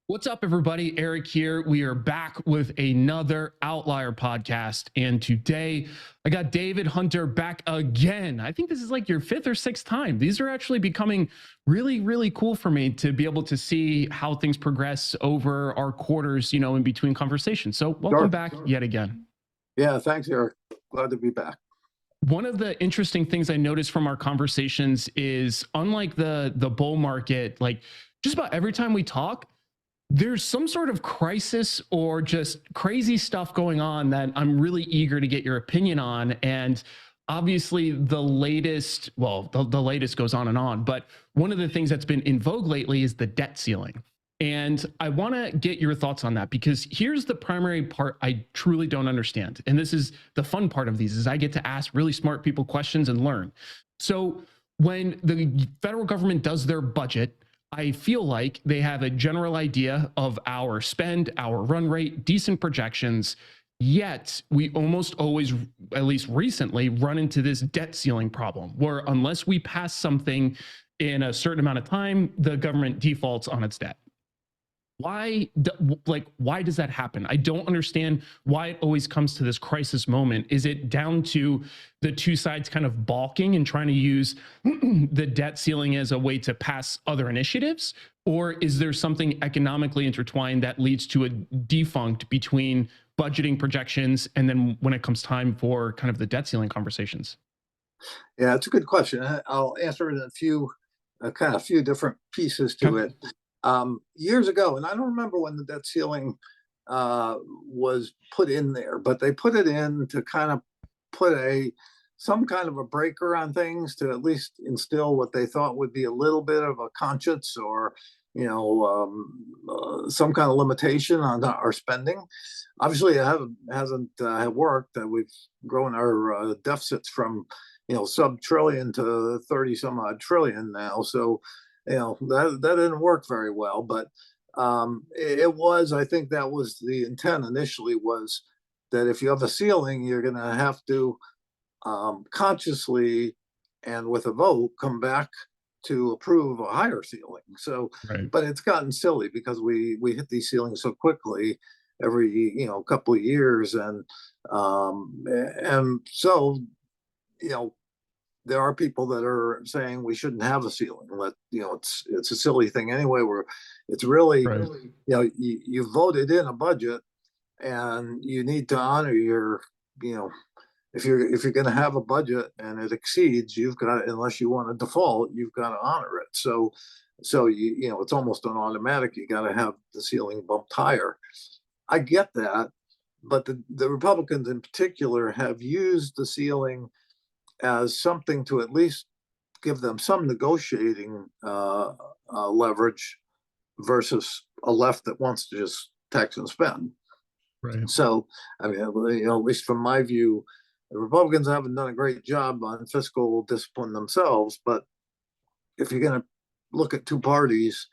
What's up, everybody? Eric here. We are back with another Outlier podcast. And today I got David Hunter back again. I think this is like your fifth or sixth time. These are actually becoming really, really cool for me to be able to see how things progress over our quarters, in between conversations. So, welcome Sure. back yet again. Yeah, thanks, Eric. Glad to be back. One of the interesting things I noticed from our conversations is unlike the bull market, like just about every time we talk, there's some sort of crisis or just crazy stuff going on that I'm really eager to get your opinion on. And obviously, the latest goes on and on. But one of the things that's been in vogue lately is the debt ceiling. And I want to get your thoughts on that because here's the primary part I truly don't understand. And this is the fun part of these is I get to ask really smart people questions and learn. So when the federal government does their budget, I feel like they have a general idea of our spend, our run rate, decent projections. Yet we almost always, at least recently, run into this debt ceiling problem where unless we pass something in a certain amount of time, the government defaults on its debt. Why does that happen? I don't understand why it always comes to this crisis moment. Is it down to the two sides kind of balking and trying to use the debt ceiling as a way to pass other initiatives, or is there something economically intertwined that leads to a defunct between budgeting projections and then when it comes time for kind of the debt ceiling conversations? Yeah, it's a good question. I'll answer it in a few different pieces to Okay. it. Years ago, and I don't remember when the debt ceiling was put in there, but they put it in to kind of put some kind of a breaker on things to at least instill what they thought would be a little bit of a conscience or some kind of limitation on our spending. Obviously, it hasn't worked. We've grown our deficits from sub trillion to 30 some odd trillion now. So that didn't work very well. But it was, I think that was the intent initially, was that if you have a ceiling, you're going to have to consciously and with a vote come back to approve a higher ceiling. So, Right. but it's gotten silly because we hit these ceilings so quickly every couple of years, and so you know there are people that are saying we shouldn't have a ceiling. It's a silly thing anyway. Where it's really, Right. you voted in a budget, and you need to honor your you know if you're going to have a budget and it exceeds, you've got, unless you want to default, you've got to honor it. So it's almost an automatic. You got to have the ceiling bumped higher. I get that, but the Republicans in particular have used the ceiling as something to at least give them some negotiating leverage versus a left that wants to just tax and spend. Right. So, I mean, at least from my view, the Republicans haven't done a great job on fiscal discipline themselves. But if you're going to look at two parties,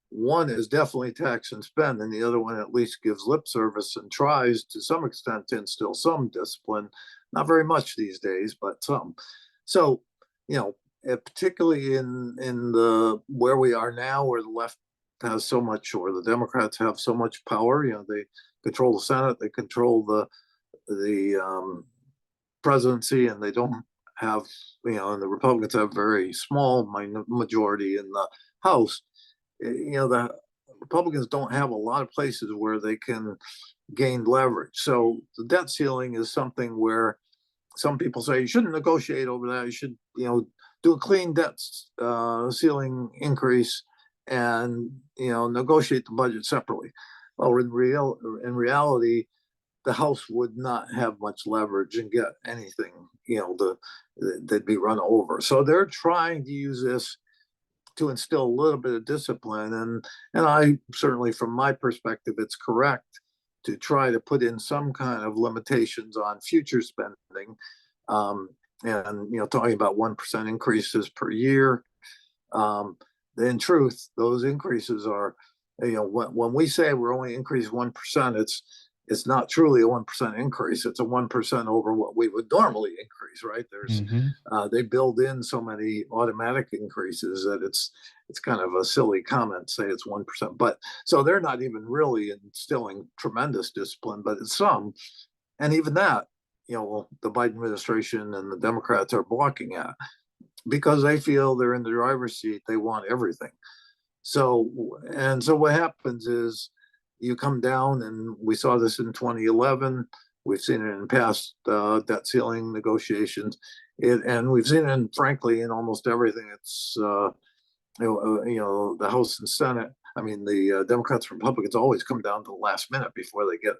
one is definitely tax and spend, and the other one at least gives lip service and tries to some extent to instill some discipline. Not very much these days, but some. So, particularly in the where we are now, where the left has so much, or the Democrats have so much power. They control the Senate, they control the presidency, and they don't have, and the Republicans have very small majority in the House. The Republicans don't have a lot of places where they can gain leverage. So the debt ceiling is something where some people say you shouldn't negotiate over that. You should, do a clean debt ceiling increase and negotiate the budget separately. Well, in reality, the House would not have much leverage and get anything. They'd be run over. So they're trying to use this to instill a little bit of discipline, and I certainly, from my perspective, it's correct to try to put in some kind of limitations on future spending, and talking about 1% increases per year. In truth, those increases are, when we say we're only increased 1%, it's not truly a 1% increase. It's a 1% over what we would normally increase, right? Hmm. They build in so many automatic increases that it's kind of a silly comment to say it's 1%. But so they're not even really instilling tremendous discipline, but it's some. And even that, the Biden administration and the Democrats are blocking at because they feel they're in the driver's seat. They want everything. So what happens is you come down, and we saw this in 2011. We've seen it in past debt ceiling negotiations, and we've seen it, frankly, in almost everything. It's the House and Senate. I mean, the Democrats and Republicans always come down to the last minute before they get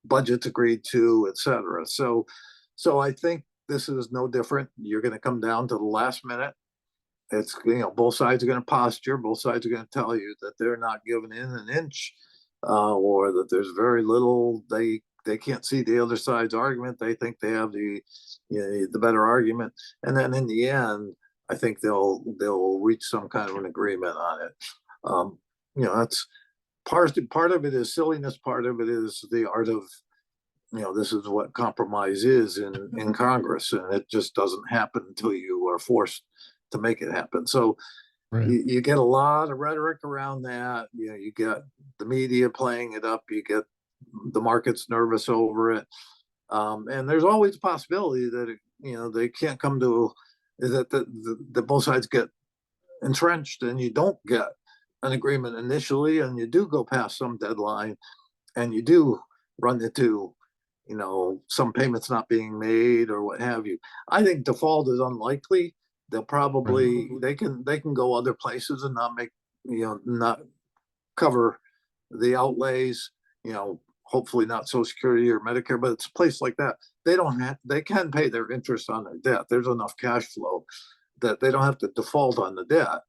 budgets agreed to, et cetera. So I think this is no different. You're going to come down to the last minute. It's both sides are going to posture. Both sides are going to tell you that they're not giving in an inch, or that there's very little. They can't see the other side's argument. They think they have the better argument, and then in the end, I think they'll reach some kind of an agreement on it. That's part of it is silliness. Part of it is the art of this is what compromise is in Congress, and it just doesn't happen until you are forced to make it happen. So Right. you get a lot of rhetoric around that. You get the media playing it up. You get the markets nervous over it, and there's always a possibility that they can't come to that the both sides get entrenched, and you don't get an agreement initially, and you do go past some deadline, and you do run into some payments not being made or what have you. I think default is unlikely. They'll probably Right. they can go other places and not make not cover the outlays. Hopefully not Social Security or Medicare, but it's a place like that. They can pay their interest on their debt. There's enough cash flow that they don't have to default on the debt,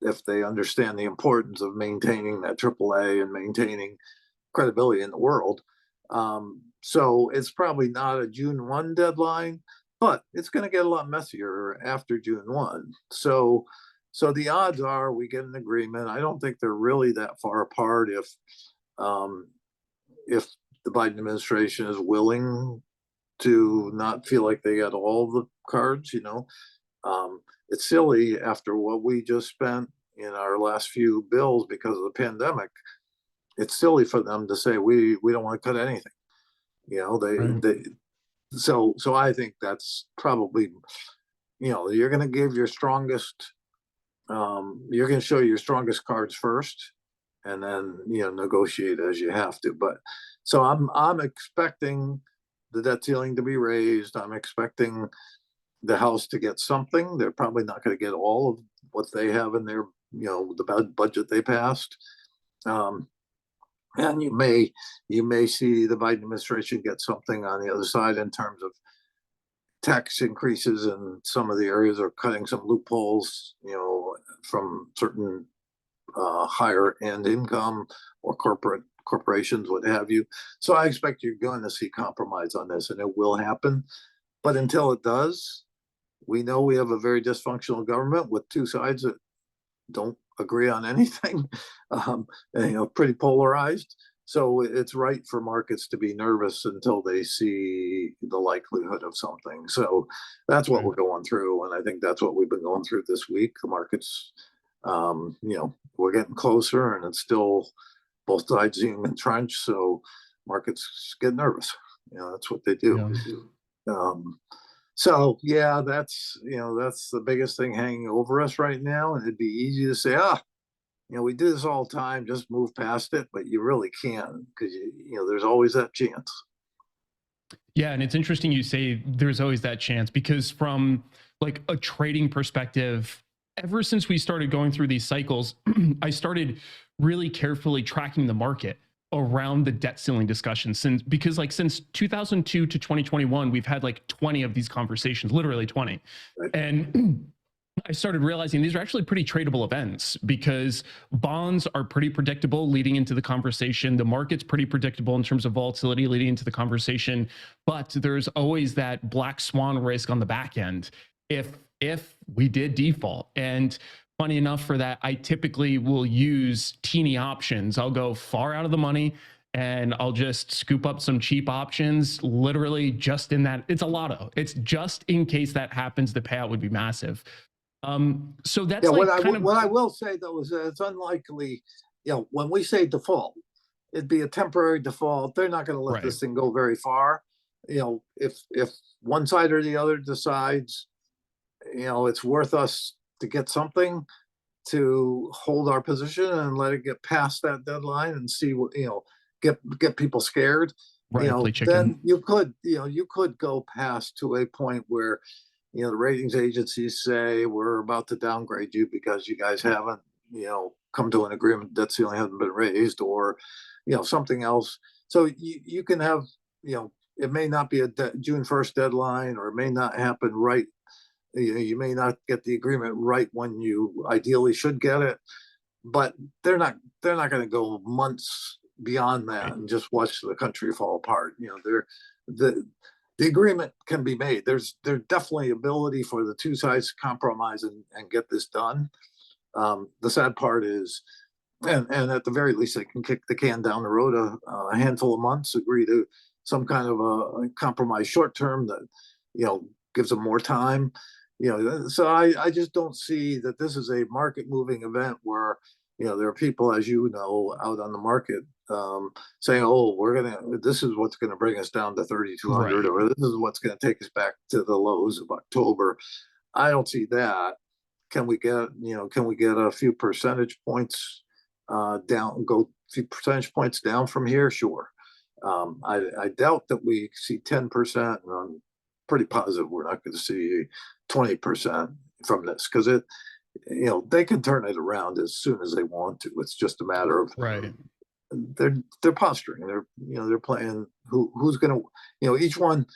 if they understand the importance of maintaining that AAA and maintaining credibility in the world. So it's probably not a June 1 deadline, but it's going to get a lot messier after June 1. So the odds are we get an agreement. I don't think they're really that far apart um, if the Biden administration is willing to not feel like they got all the cards. It's silly after what we just spent in our last few bills because of the pandemic. It's silly for them to say we don't want to cut anything. Right. They so I think that's probably you're going to give your strongest you're going to show your strongest cards first, and then negotiate as you have to. But so I'm expecting the debt ceiling to be raised. I'm expecting the House to get something. They're probably not going to get all of what they have in their the budget they passed. Um, and you may see the Biden administration get something on the other side in terms of tax increases in some of the areas, or cutting some loopholes, from certain higher end income or corporations, what have you. So I expect you're going to see compromise on this, and it will happen. But until it does, we know we have a very dysfunctional government with two sides that don't agree on anything, and, pretty polarized. So it's right for markets to be nervous until they see the likelihood of something. So that's what Right. we're going through, and I think that's what we've been going through this week. The markets, we're getting closer, and it's still both sides being entrenched. So markets get nervous. That's what they do. Yeah. Um, so yeah, that's the biggest thing hanging over us right now. And it'd be easy to say, we do this all the time, just move past it, but you really can't, because there's always that chance. Yeah, and it's interesting you say there's always that chance, because from like a trading perspective, ever since we started going through these cycles, I started really carefully tracking the market around the debt ceiling discussion, since 2002 to 2021 we've had like 20 of these conversations, literally 20. Right? And I started realizing these are actually pretty tradable events, because bonds are pretty predictable leading into the conversation. The market's pretty predictable in terms of volatility leading into the conversation, but there's always that black swan risk on the back end if we did default. And funny enough, for that, I typically will use teeny options. I'll go far out of the money and I'll just scoop up some cheap options, literally just in that. It's a lotto. It's just in case that happens, the payout would be massive. So Yeah, that's like kind of what I will say though is that it's unlikely, when we say default, it'd be a temporary default. They're not going to let right. this thing go very far. If one side or the other decides, it's worth us to get something to hold our position and let it get past that deadline and see what, get people scared, Right, play chicken. then you could go past to a point where, the ratings agencies say we're about to downgrade you because you guys haven't, come to an agreement. Debt ceiling hasn't been raised, or, something else. So you can have, it may not be a June 1st deadline, or it may not happen right. You may not get the agreement right when you ideally should get it, but they're not going to go months beyond that Right. and just watch the country fall apart. The the agreement can be made. There's definitely ability for the two sides to compromise and get this done. The sad part is, and at the very least, they can kick the can down the road a handful of months, agree to some kind of a compromise short term that, gives them more time. So I just don't see that this is a market moving event where, there are people, as you know, out on the market, saying, "Oh, this is what's gonna bring us down to 3,200, Right. or this is what's gonna take us back to the lows of October." I don't see that. Can we get a few percentage points down, go a few percentage points down from here? Sure. I doubt that we see 10%, and I'm pretty positive we're not going to see 20% from this, because they can turn it around as soon as they want to. It's just a matter of Right. they're posturing. They're playing who's going to, each one.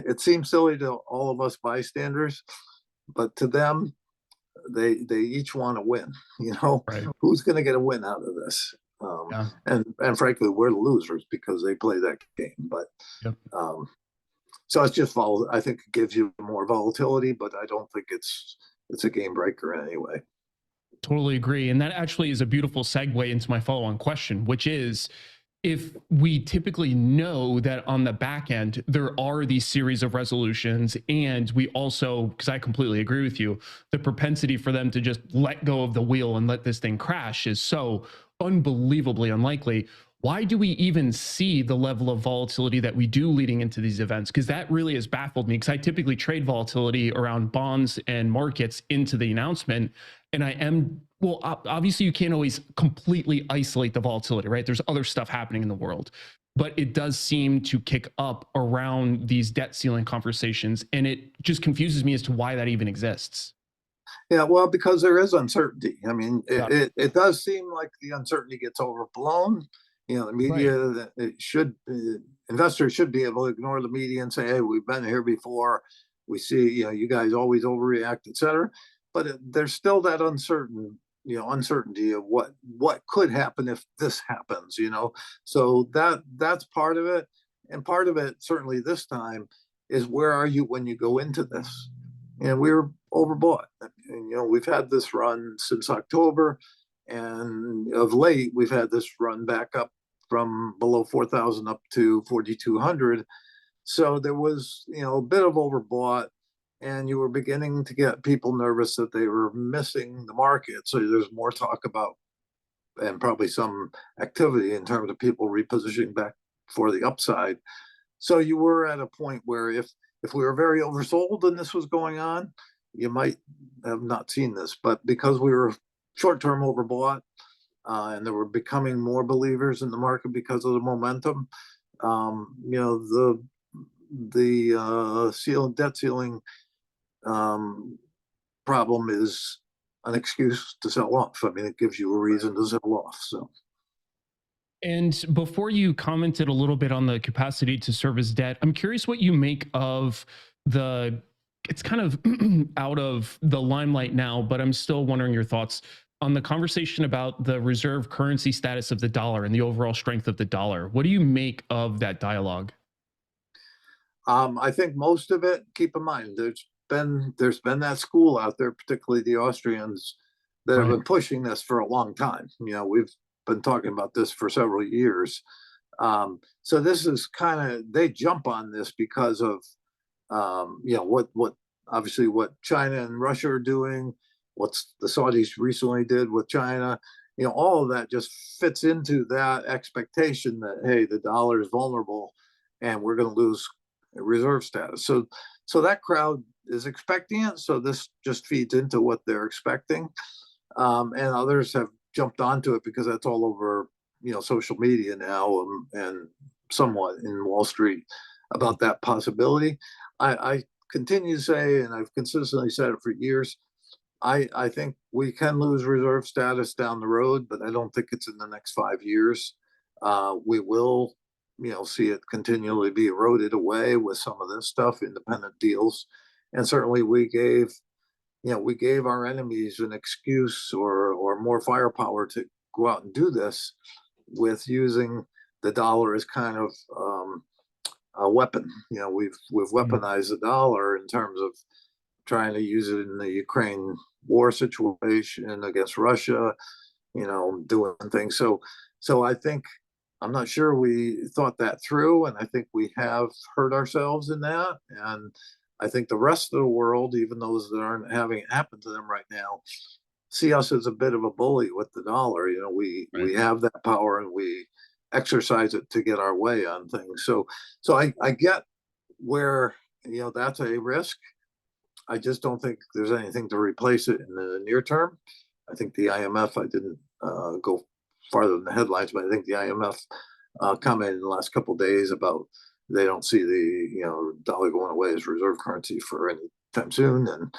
It seems silly to all of us bystanders, but to them, they each want to win. Right. Who's going to get a win out of this? Yeah. And frankly, we're the losers because they play that game. But Yep. so it's just I think it gives you more volatility, but I don't think it's a game breaker in any way. Totally agree. And that actually is a beautiful segue into my follow on question, which is, if we typically know that on the back end there are these series of resolutions, and we also, because I completely agree with you, the propensity for them to just let go of the wheel and let this thing crash is so unbelievably unlikely, why do we even see the level of volatility that we do leading into these events? Because that really has baffled me, because I typically trade volatility around bonds and markets into the announcement. And I am, well, obviously you can't always completely isolate the volatility, right? There's other stuff happening in the world, but it does seem to kick up around these debt ceiling conversations. And it just confuses me as to why that even exists. Yeah, well, because there is uncertainty. I mean, Yeah. it does seem like the uncertainty gets overblown. The Right. media, investors should be able to ignore the media and say, "Hey, we've been here before. We see, you guys always overreact, etc." But there's still that uncertainty of what could happen if this happens. So that's part of it, and part of it certainly this time is, where are you when you go into this? And we were overbought. And, we've had this run since October, and of late we've had this run back up from below 4,000 up to 4,200. So there was, a bit of overbought, and you were beginning to get people nervous that they were missing the market. So there's more talk about, and probably some activity in terms of people repositioning back for the upside. So you were at a point where, if we were very oversold and this was going on, you might have not seen this. But because we were short term overbought, and there were becoming more believers in the market because of the momentum, the debt ceiling problem is an excuse to sell off. I mean, it gives you a reason to sell off. So And before you commented a little bit on the capacity to service debt, I'm curious what you make of the, it's kind of out of the limelight now, but I'm still wondering your thoughts on the conversation about the reserve currency status of the dollar and the overall strength of the dollar. What do you make of that dialogue? I think most of it, keep in mind, there's been that school out there, particularly the Austrians, that have Right. been pushing this for a long time. We've been talking about this for several years. So this is kind of, they jump on this because of what obviously what China and Russia are doing, what's the Saudis recently did with China. All of that just fits into that expectation that, hey, the dollar is vulnerable and we're going to lose reserve status. So that crowd is expecting it. So this just feeds into what they're expecting. And others have jumped onto it because that's all over, social media now, and somewhat in Wall Street about that possibility. I continue to say, and I've consistently said it for years, I think we can lose reserve status down the road, but I don't think it's in the next 5 years. We will, see it continually be eroded away with some of this stuff, independent deals. And certainly we gave our enemies an excuse or more firepower to go out and do this with using the dollar as kind of a weapon. We've weaponized the dollar in terms of trying to use it in the Ukraine war situation against Russia, doing things. So I think, I'm not sure we thought that through, and I think we have hurt ourselves in that. And I think the rest of the world, even those that aren't having it happen to them right now, see us as a bit of a bully with the dollar. We have that power and we exercise it to get our way on things. So I get where, that's a risk. I just don't think there's anything to replace it in the near term. I think the IMF, I didn't go farther than the headlines, but I think the IMF commented in the last couple of days about they don't see the dollar going away as reserve currency for any time soon, and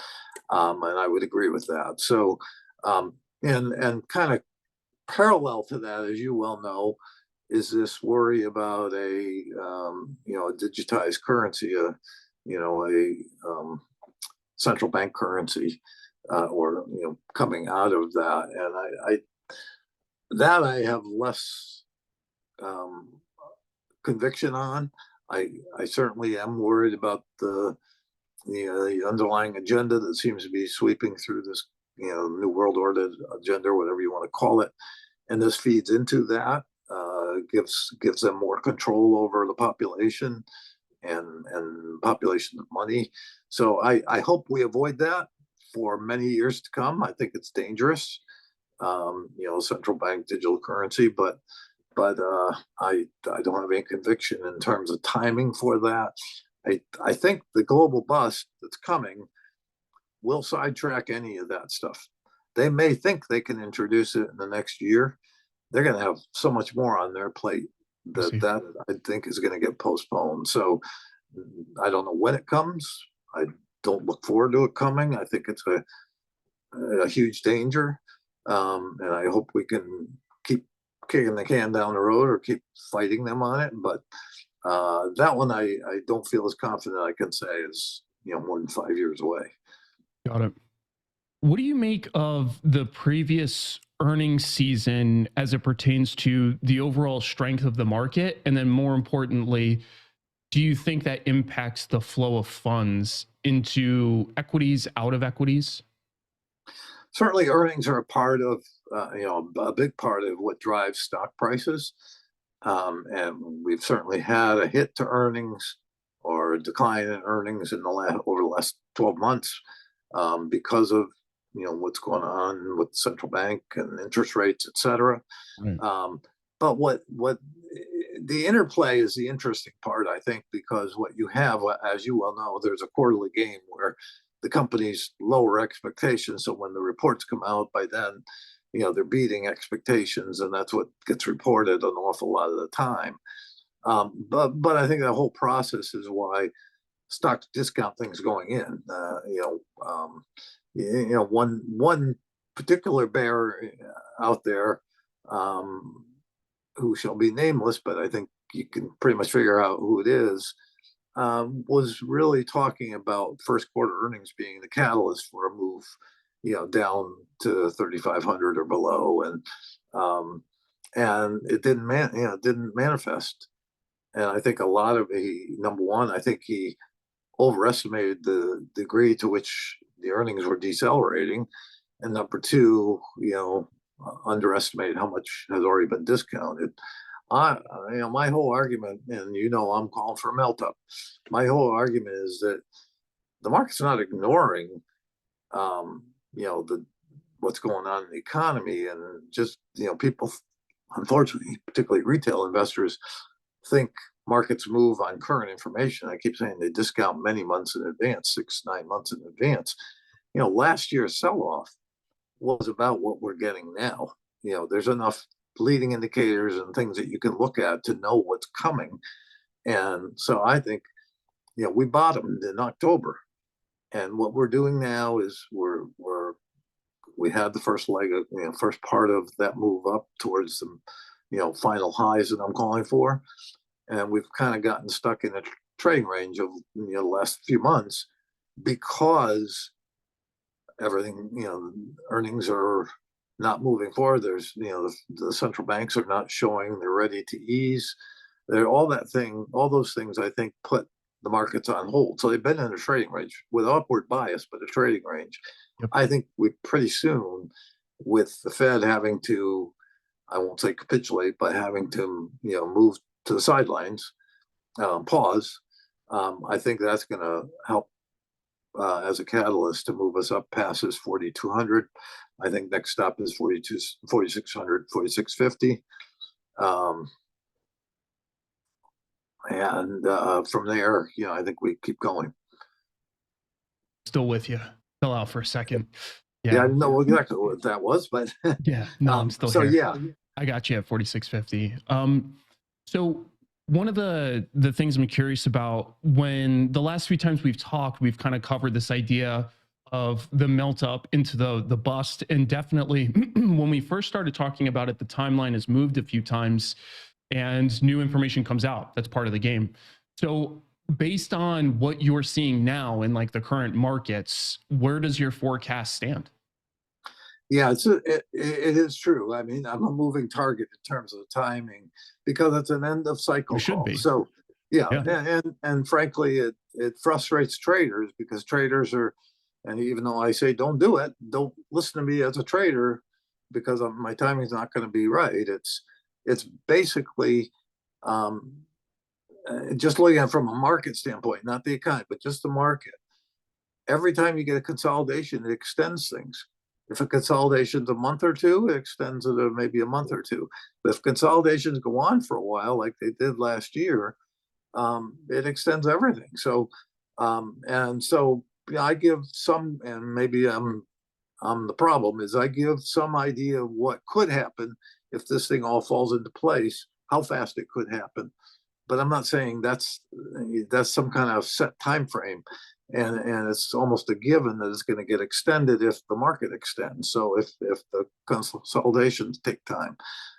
I would agree with that. So and kind of parallel to that, as you well know, is this worry about a digitized currency, a central bank currency, or coming out of that. And I have less conviction on. I certainly am worried about the underlying agenda that seems to be sweeping through this new world order agenda, whatever you want to call it, and this feeds into that, gives them more control over the population and population of money. So I hope we avoid that for many years to come. I think it's dangerous, central bank digital currency, but I don't have any conviction in terms of timing for that. I think the global bust that's coming will sidetrack any of that stuff. They may think they can introduce it in the next year. They're going to have so much more on their plate that I think is going to get postponed. So I don't know when it comes. I don't look forward to it coming. I think it's a huge danger. And I hope we can keep kicking the can down the road or keep fighting them on it. But that one, I don't feel as confident I can say is, more than 5 years away. Got it. What do you make of the previous earnings season as it pertains to the overall strength of the market? And then more importantly, do you think that impacts the flow of funds into equities, out of equities? Certainly earnings are a part of, a big part of what drives stock prices. And we've certainly had a hit to earnings or a decline in earnings over the last 12 months, because of, what's going on with the central bank and interest rates, et cetera. Right. But what the interplay is the interesting part, I think, because what you have, as you well know, there's a quarterly game where the companies lower expectations. So when the reports come out, by then, they're beating expectations, and that's what gets reported an awful lot of the time. But I think that whole process is why stocks discount things going in. One particular bear out there, who shall be nameless, but I think you can pretty much figure out who it is, was really talking about first quarter earnings being the catalyst for a move, down to 3,500 or below, and it didn't manifest. And I think a lot of number one, I think he overestimated the degree to which the earnings were decelerating, and number two, underestimate how much has already been discounted. I, my whole argument, and I'm calling for a melt up. My whole argument is that the market's not ignoring, the what's going on in the economy, and just people, unfortunately, particularly retail investors, think markets move on current information. I keep saying they discount many months in advance, 6 9 months in advance. Last year's sell-off was about what we're getting now. There's enough leading indicators and things that you can look at to know what's coming. And so I think, we bottomed in October. And what we're doing now is we had the first leg of, first part of that move up towards the, final highs that I'm calling for. And we've kind of gotten stuck in a trading range of, the last few months because everything, earnings are not moving forward. There's, the central banks are not showing they're ready to ease. They're all those things I think put the markets on hold. So they've been in a trading range with upward bias, but a trading range. Yep. I think we pretty soon, with the Fed having to, I won't say capitulate, but having to, move to the sidelines, pause. I think that's going to help as a catalyst to move us up past this 4,200. I think next stop is 4,600, 4,650. And from there, I think we keep going. Still with you. Still out for a second. Yeah, I didn't know exactly what that was, but yeah, no, I'm still so here. yeah. I got you at 4,650. So one of the things I'm curious about, when the last few times we've talked, we've kind of covered this idea of the melt up into the bust, and definitely when we first started talking about it, the timeline has moved a few times, and new information comes out. That's part of the game. So based on what you're seeing now in like the current markets, where does your forecast stand? Yeah, it is true. I mean, I'm a moving target in terms of the timing because it's an end of cycle You should call. be. So yeah, Yeah. and frankly, it frustrates traders because traders are, and even though I say don't do it, don't listen to me as a trader because my timing's not going to be right. It's basically just looking at it from a market standpoint, not the economy, but just the market. Every time you get a consolidation, it extends things. If a consolidation's a month or two, it extends it maybe a month or two. But if consolidations go on for a while, like they did last year, it extends everything. So, and so I give some, and maybe I'm the problem, is I give some idea of what could happen if this thing all falls into place, how fast it could happen. But I'm not saying that's some kind of set time frame. And it's almost a given that it's going to get extended if the market extends. So if the consolidations take time.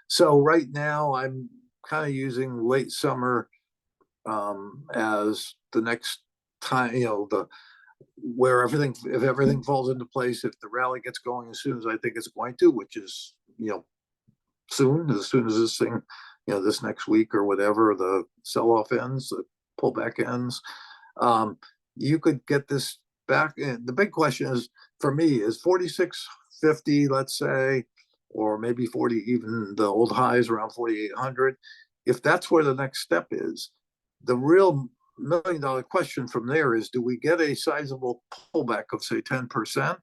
So right now I'm kind of using late summer as the next time, the where if everything falls into place, if the rally gets going as soon as I think it's going to, which is soon as this thing, this next week or whatever, the sell-off ends, the pullback ends, you could get this back. And the big question is, for me, is 4650, let's say, or maybe 40, even the old highs around 4,800. If that's where the next step is, the real $1 million question from there is, do we get a sizable pullback of say 10%?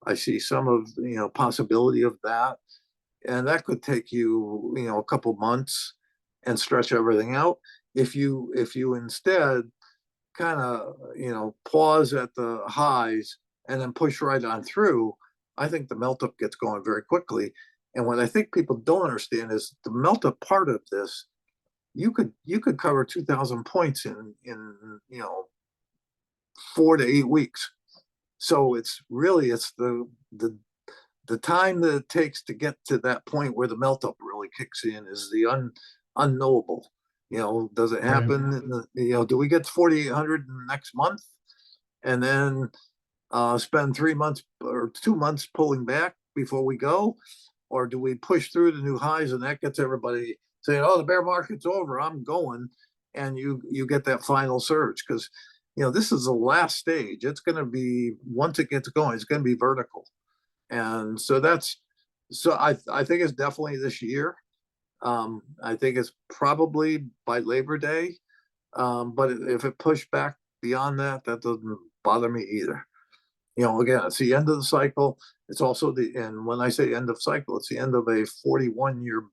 I see some of possibility of that, and that could take you a couple months and stretch everything out. If you instead kind of pause at the highs and then push right on through, I think the melt up gets going very quickly. And what I think people don't understand is the melt up part of this, you could cover 2,000 points in 4 to 8 weeks. So it's the time that it takes to get to that point where the melt up really kicks in is the unknowable. Does it happen? Right. Do we get to 4,800 next month and then spend 3 months or 2 months pulling back before we go? Or do we push through the new highs and that gets everybody saying, oh, the bear market's over, I'm going, and you get that final surge? Because this is the last stage. It's going to be, once it gets going, it's going to be vertical. And so that's So I think it's definitely this year. I think it's probably by Labor Day. But if it pushed back beyond that, that doesn't bother me either. Again, it's the end of the cycle. It's also and when I say end of cycle, it's the end of a 41-year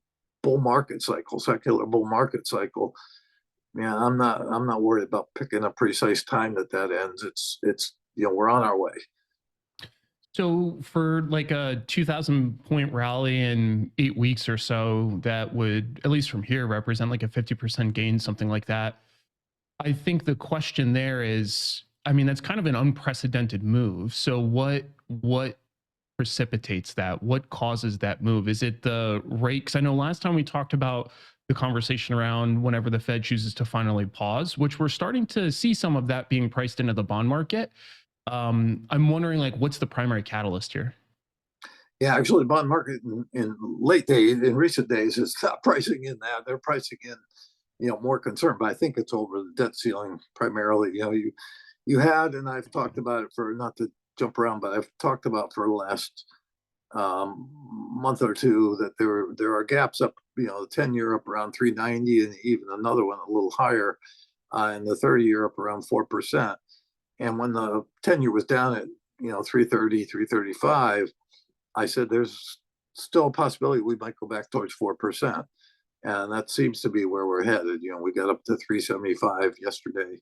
bull market cycle, secular bull market cycle. Yeah, I'm not worried about picking a precise time that ends. We're on our way. So for like a 2,000 point rally in 8 weeks or so, that would, at least from here, represent like a 50% gain, something like that. I think the question there is, I mean, that's kind of an unprecedented move. So what precipitates that? What causes that move? Is it the rate? Because I know last time we talked about the conversation around whenever the Fed chooses to finally pause, which we're starting to see some of that being priced into the bond market. I'm wondering, like, what's the primary catalyst here? Yeah, actually, the bond market in recent days, is not pricing in that. They're pricing in, more concern. But I think it's over the debt ceiling primarily. You had, and I've talked about it for, not to jump around, but I've talked about for the last month or two that there are gaps up. The 10-year up around 390, and even another one a little higher, and the 30-year up around 4%. And when the 10-year was down at 330, 335, I said there's still a possibility we might go back towards 4%. And that seems to be where we're headed. We got up to 375 yesterday.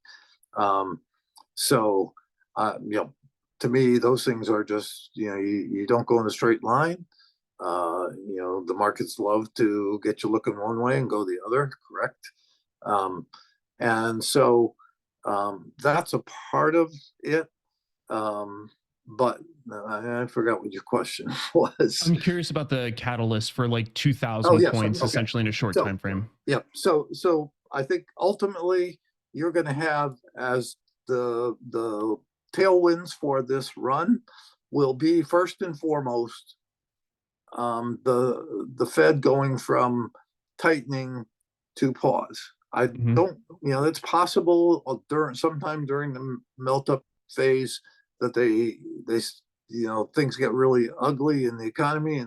Um, so, to me, those things are just, you don't go in a straight line. The markets love to get you looking one way and go the other, correct? Um, and so that's a part of it. But I forgot what your question was. I'm curious about the catalyst for like Oh, 2,000 yes. points, Okay. essentially in a short So, time frame. yeah. So I think ultimately you're going to have, as the tailwinds for this run will be, first and foremost, the Fed going from tightening to pause. I Mhm. don't, it's possible sometime during the melt up phase that they things get really ugly in the economy,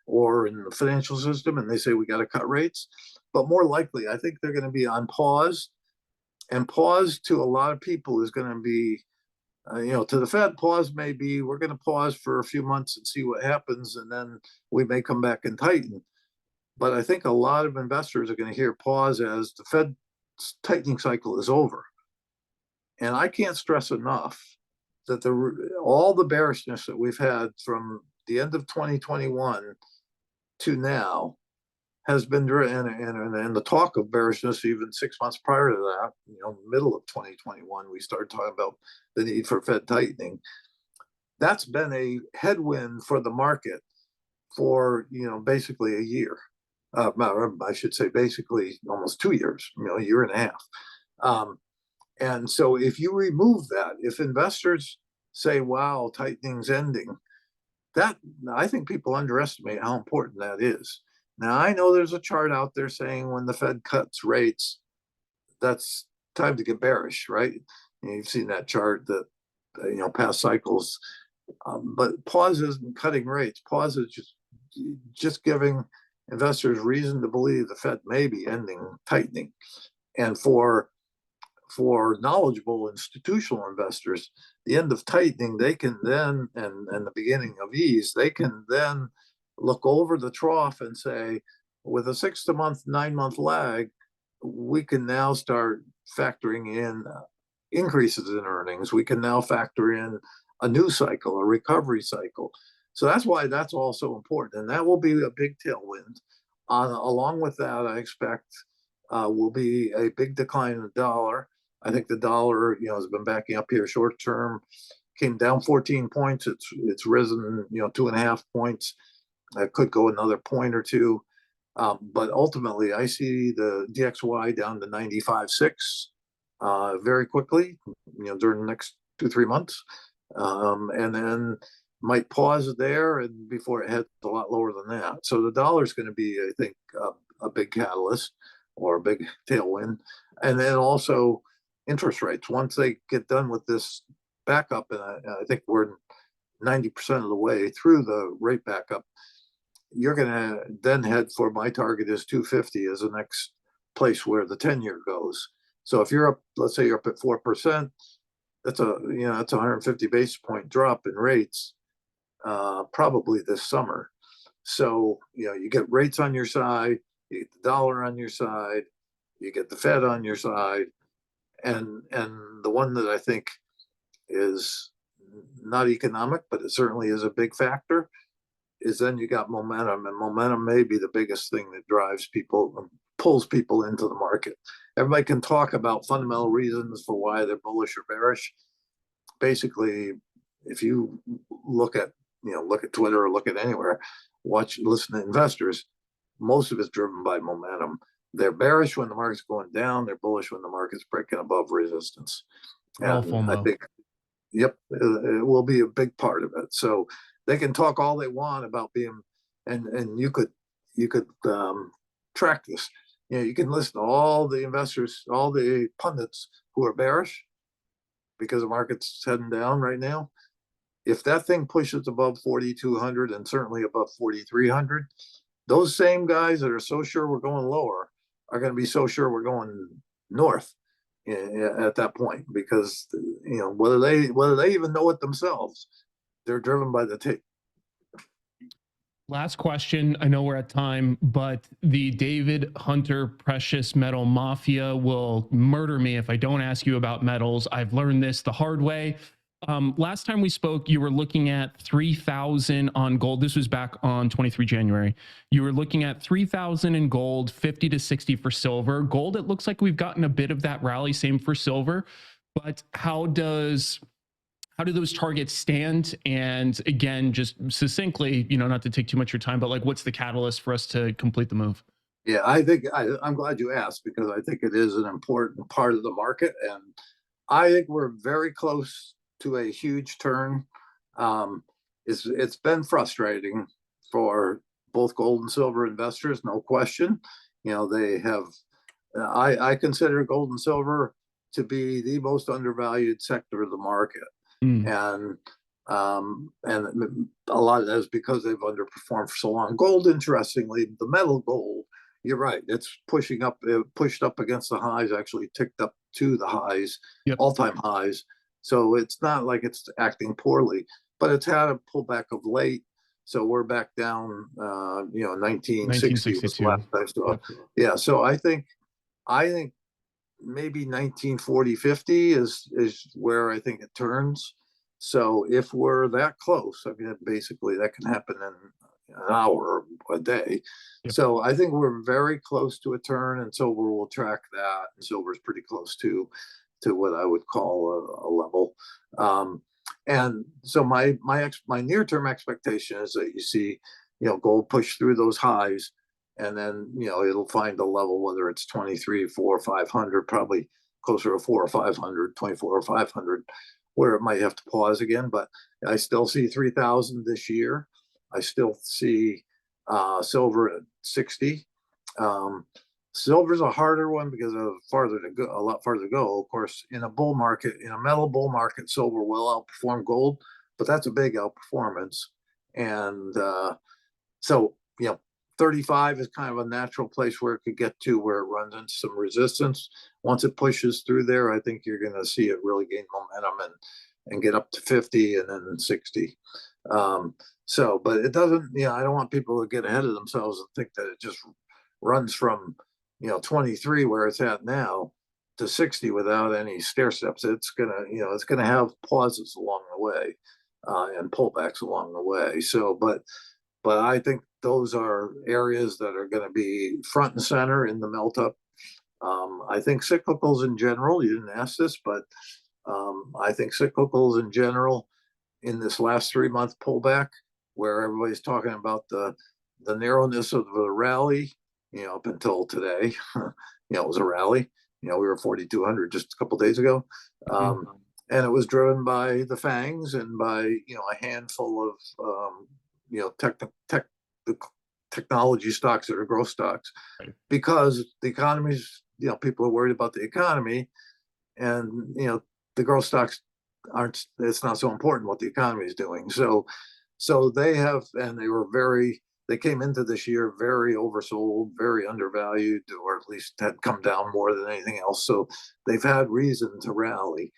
or in the financial system, and they say we got to cut rates. But more likely, I think they're going to be on pause, and pause to a lot of people is going to be, to the Fed, pause may be, we're going to pause for a few months and see what happens, and then we may come back and tighten. But I think a lot of investors are going to hear pause as the Fed tightening cycle is over. And I can't stress enough that all the bearishness that we've had from the end of 2021 to now has been driven, and the talk of bearishness even 6 months prior to that, middle of 2021, we started talking about the need for Fed tightening. That's been a headwind for the market for, basically a year. I should say basically almost 2 years, a year and a half. And so if you remove that, if investors say, wow, tightening's ending, that, I think people underestimate how important that is. Now, I know there's a chart out there saying when the Fed cuts rates, that's time to get bearish, right? You've seen that chart that, past cycles. But pause isn't cutting rates. Pause is just giving investors reason to believe the Fed may be ending tightening. And for knowledgeable institutional investors, the end of tightening, they can then, and the beginning of ease, they can then look over the trough and say, with a 6 month, 9 month lag, we can now start factoring in increases in earnings. We can now factor in a new cycle, a recovery cycle. So that's why that's also important. And that will be a big tailwind. Along with that, I expect will be a big decline in the dollar. I think the dollar, has been backing up here short term, came down 14 points. It's risen, 2.5 points. It could go another point or two. But ultimately, I see the DXY down to 95.6 very quickly, during the next 2-3 months, and then might pause there and before it heads a lot lower than that. So the dollar is going to be, I think, a big catalyst or a big tailwind, and then also interest rates. Once they get done with this backup, and I think we're 90% of the way through the rate backup, you're going to then head for, my target is 250 as the next place where the 10-year goes. So if you're up, let's say you're up at 4%, that's that's a 150 basis point drop in rates, probably this summer. So, you get rates on your side, you get the dollar on your side, you get the Fed on your side, and the one that I think is not economic, but it certainly is a big factor, is then you got momentum, and momentum may be the biggest thing that drives people, pulls people into the market. Everybody can talk about fundamental reasons for why they're bullish or bearish. Basically, if you look at Twitter or look at anywhere, listen to investors, most of it's driven by momentum. They're bearish when the market's going down. They're bullish when the market's breaking above resistance. All And I FOMO. think, yep, it will be a big part of it. So they can talk all they want about being, and you could track this. You can listen to all the investors, all the pundits who are bearish because the market's heading down right now. If that thing pushes above 4,200 and certainly above 4,300, those same guys that are so sure we're going lower are going to be so sure we're going north at that point, because whether they even know it themselves, they're driven by the tape. Last question. I know we're at time, but the David Hunter Precious Metal Mafia will murder me if I don't ask you about metals. I've learned this the hard way. Last time we spoke, you were looking at 3,000 on gold. This was back on 23 January. You were looking at 3,000 in gold, 50 to 60 for silver. Gold, it looks like we've gotten a bit of that rally, same for silver. But how do those targets stand? And again, just succinctly, not to take too much of your time, but like, what's the catalyst for us to complete the move? Yeah, I think I'm glad you asked, because I think it is an important part of the market, and I think we're very close to a huge turn. It's been frustrating for both gold and silver investors, no question. They have. I consider gold and silver to be the most undervalued sector of the market, and a lot of that is because they've underperformed for so long. Gold, interestingly, the metal gold, you're right, it's pushing up. It pushed up against the highs, actually ticked up to the highs, all-time highs. So it's not like it's acting poorly, but it's had a pullback of late. So we're back down, 1960 was the last I saw. Yeah, so I think maybe 1940-50 is where I think it turns. So if we're that close, I mean, basically that can happen in an hour or a day. So I think we're very close to a turn, and silver will track that. And silver is pretty close to what I would call a level. And so my near-term expectation is that you see, gold push through those highs, and then it'll find a level, whether it's 23, 4, 500, probably closer to 4 or 500, 24 or 500, where it might have to pause again. But I still see 3,000 this year. I still see silver at 60. Silver's a harder one because of a lot farther to go. Of course, in a bull market, in a metal bull market, silver will outperform gold, but that's a big outperformance. And so 35 is kind of a natural place where it could get to, where it runs into some resistance. Once it pushes through there, I think you're going to see it really gain momentum and get up to 50 and then 60. But it doesn't, I don't want people to get ahead of themselves and think that it just runs from 23 where it's at now to 60 without any stair steps. It's gonna have pauses along the way, and pullbacks along the way. So, but I think those are areas that are going to be front and center in the melt up. I think cyclicals in general, you didn't ask this, but I think cyclicals in general in this last 3-month pullback, where everybody's talking about the narrowness of the rally, up until today, it was a rally. We were 4,200 just a couple of days ago. And it was driven by the FANGs and by, a handful of, technology stocks that are growth stocks, because the economy's, people are worried about the economy, and, the growth stocks it's not so important what the economy is doing. So they have, and they were very they came into this year very oversold, very undervalued, or at least had come down more than anything else. So they've had reason to rally.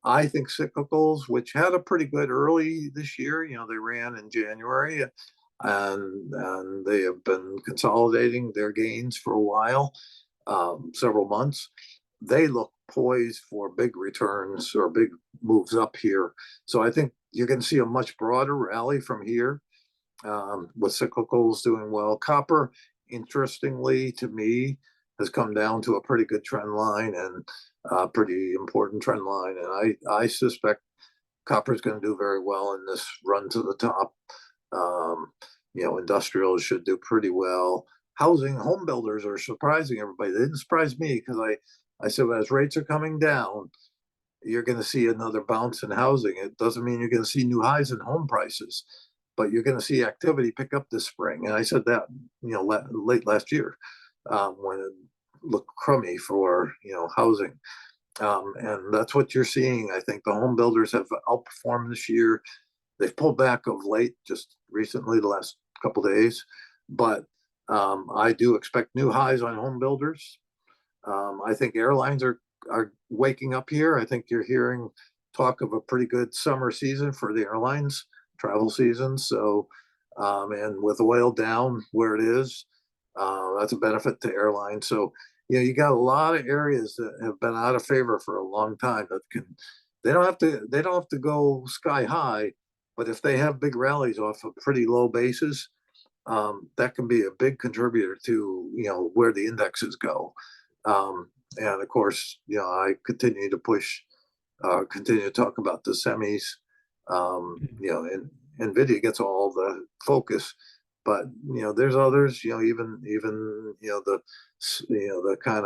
I think cyclicals, which had a pretty good early this year, they ran in January, and they have been consolidating their gains for a while, several months. They look poised for big returns or big moves up here. So I think you're going to see a much broader rally from here, with cyclicals doing well. Copper, interestingly to me, has come down to a pretty good trend line and a pretty important trend line. And I suspect copper is going to do very well in this run to the top. Industrials should do pretty well. Housing, home builders are surprising everybody. They didn't surprise me because I said, well, as rates are coming down, you're going to see another bounce in housing. It doesn't mean you're going to see new highs in home prices, but you're going to see activity pick up this spring. And I said that, late last year, when it looked crummy for, housing. And that's what you're seeing. I think the home builders have outperformed this year. They've pulled back of late, just recently, the last couple of days. But I do expect new highs on home builders. I think airlines are waking up here. I think you're hearing talk of a pretty good summer season for the airlines, travel season. So, and with oil down where it is, that's a benefit to airlines. So, you got a lot of areas that have been out of favor for a long time that they don't have to go sky high, but if they have big rallies off of pretty low bases, that can be a big contributor to, where the indexes go. And of course, I continue to continue to talk about the semis. And NVIDIA gets all the focus, but there's others. Even the kind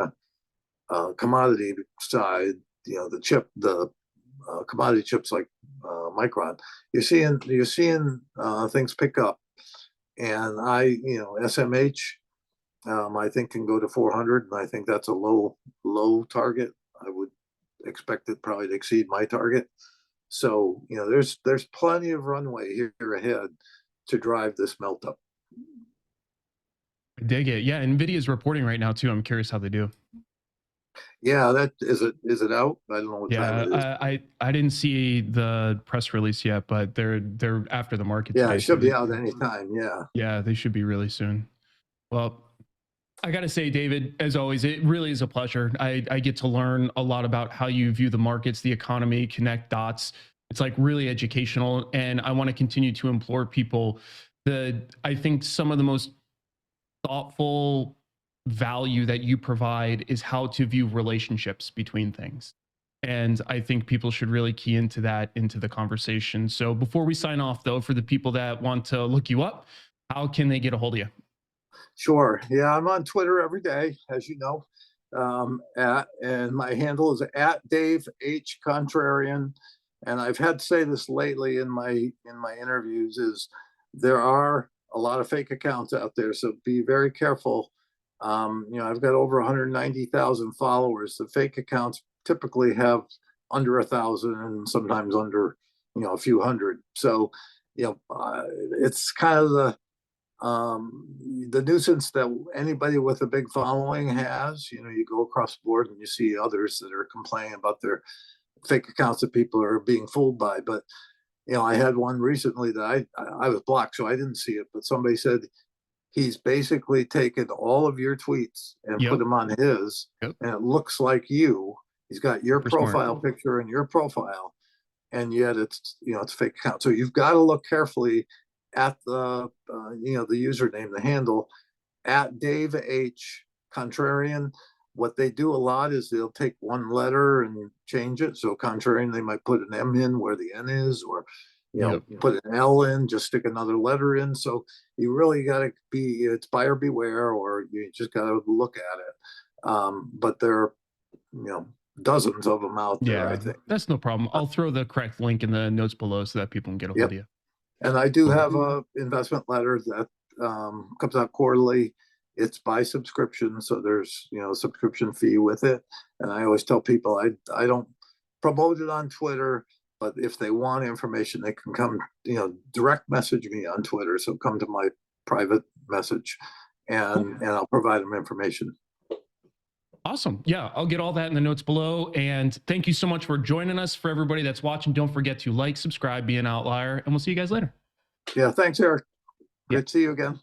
of commodity side. The commodity chips like Micron. You're seeing things pick up, and SMH. I think can go to 400, and I think that's a low target. I would expect it probably to exceed my target. So there's plenty of runway here ahead to drive this melt up. I dig it. Yeah, Nvidia is reporting right now too. I'm curious how they do. Yeah, that is it. Is it out? I don't know what time it is. I didn't see the press release yet, but they're after the market. Yeah, today, it should so be out anytime. Yeah, they should be really soon. Well, I got to say, David, as always, it really is a pleasure. I get to learn a lot about how you view the markets, the economy, connect dots. It's like really educational. And I want to continue to implore people that I think some of the most thoughtful value that you provide is how to view relationships between things. And I think people should really key into that into the conversation. So before we sign off, though, for the people that want to look you up, how can they get a hold of you? Sure. Yeah, I'm on Twitter every day, as you know. And my handle is at Dave H Contrarian. And I've had to say this lately in my interviews is there are a lot of fake accounts out there, so be very careful. I've got over 190,000 followers. The fake accounts typically have under 1,000 and sometimes under a few hundred. So it's kind of the nuisance that anybody with a big following has. You go across the board and you see others that are complaining about their fake accounts that people are being fooled by. But I had one recently that I was blocked, so I didn't see it. But somebody said he's basically taken all of your tweets and put them on his, and it looks like you. He's got your profile picture and your profile, and yet it's it's a fake account. So you've got to look carefully at the the username, the handle at Dave H Contrarian. What they do a lot is they'll take one letter and change it. So contrarian, they might put an M in where the N is, or put an L in, just stick another letter in. So you really got to it's buyer beware, or you just got to look at it. But there are dozens of them out there. I think that's no problem. I'll throw the correct link in the notes below so that people can get a hold of you. And I do have a investment letter that comes out quarterly. It's by subscription, so there's a subscription fee with it. And I always tell people I don't promote it on Twitter, but if they want information, they can come direct message me on Twitter. So come to my private message, and I'll provide them information. Awesome. Yeah, I'll get all that in the notes below. And thank you so much for joining us. For everybody that's watching, don't forget to like, subscribe, be an outlier, and we'll see you guys later. Yeah, thanks, Eric. Yeah. Good to see you again.